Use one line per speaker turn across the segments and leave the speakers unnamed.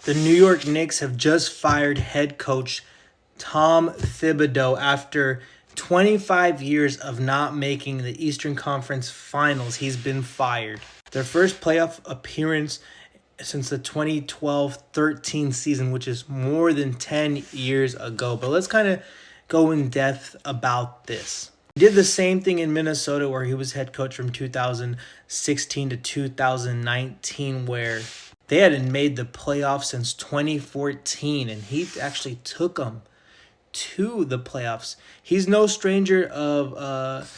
The New York Knicks have just fired head coach Tom Thibodeau after 25 years of not making the Eastern Conference Finals. He's been fired. Their first playoff appearance since the 2012-13 season, which is more than 10 years ago. But let's kind of go in depth about this. He did the same thing in Minnesota, where he was head coach from 2016 to 2019, where they hadn't made the playoffs since 2014, and he actually took them to the playoffs. He's no stranger of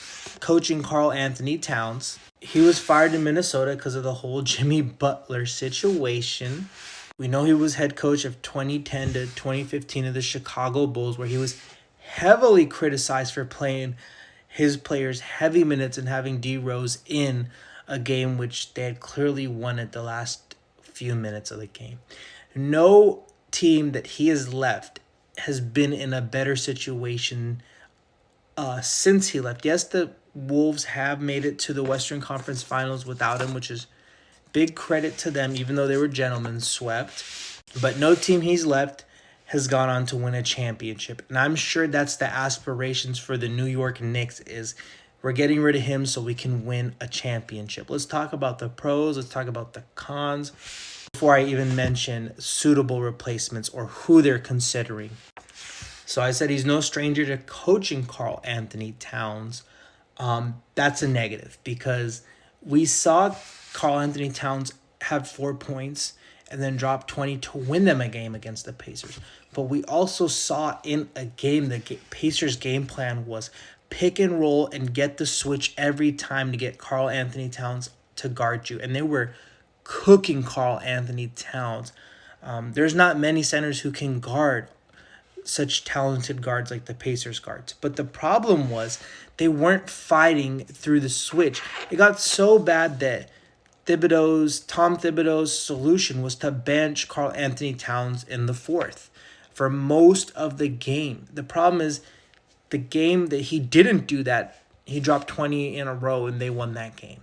coaching Karl Anthony Towns. He was fired in Minnesota because of the whole Jimmy Butler situation. We know he was head coach of 2010 to 2015 of the Chicago Bulls, where he was heavily criticized for playing his players heavy minutes and having D Rose in a game which they had clearly won at the last few minutes of the game. No team that he has left has been in a better situation since he left. Yes, the Wolves have made it to the Western Conference Finals without him, which is big credit to them, even though they were gentlemen swept. But no team he's left has gone on to win a championship. And I'm sure that's the aspirations for the New York Knicks, is we're getting rid of him so we can win a championship. Let's talk about the pros. Let's talk about the cons before I even mention suitable replacements or who they're considering. So I said he's no stranger to coaching Karl Anthony Towns. That's a negative, because we saw Karl Anthony Towns have 4 points and then drop 20 to win them a game against the Pacers. But we also saw in a game the Pacers' game plan was pick and roll and get the switch every time to get Karl Anthony Towns to guard you. And they were cooking Karl Anthony Towns. There's not many centers who can guard such talented guards like the Pacers guards. But the problem was they weren't fighting through the switch. It got so bad that Tom Thibodeau's solution was to bench Karl Anthony Towns in the fourth for most of the game. The problem is the game that he didn't do that, he dropped 20 in a row and they won that game.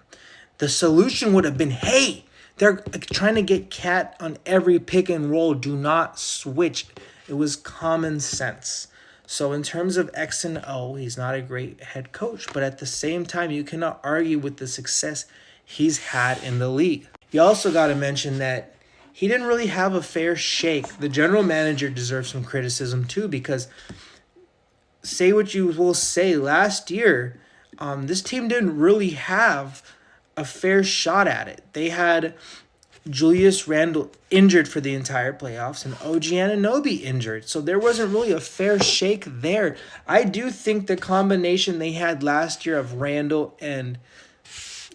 The solution would have been, hey, they're trying to get Cat on every pick and roll. Do not switch. It was common sense. So in terms of X and O, he's not a great head coach. But at the same time, you cannot argue with the success he's had in the league. You also got to mention that he didn't really have a fair shake. The general manager deserves some criticism too, because say what you will say, last year, this team didn't really have a fair shot at it. They had Julius Randle injured for the entire playoffs and OG Anunoby injured. So there wasn't really a fair shake there. I do think the combination they had last year of Randle and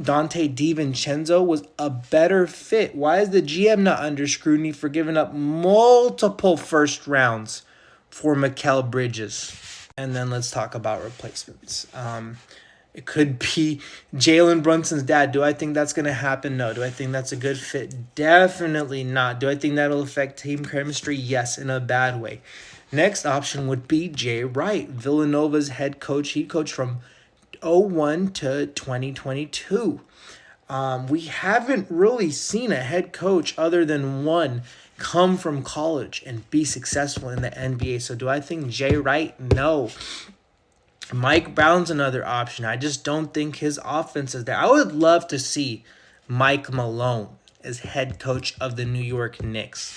Dante DiVincenzo was a better fit. Why is the GM not under scrutiny for giving up multiple first rounds for Mikal Bridges? And then let's talk about replacements. It could be Jalen Brunson's dad. Do I think that's going to happen? No. Do I think that's a good fit? Definitely not. Do I think that'll affect team chemistry? Yes, in a bad way. Next option would be Jay Wright, Villanova's head coach. He coached from 2001 to 2022. We haven't really seen a head coach other than one come from college and be successful in the NBA. So do I think Jay Wright? No. Mike Brown's another option. I just don't think his offense is there. I would love to see Mike Malone as head coach of the New York Knicks.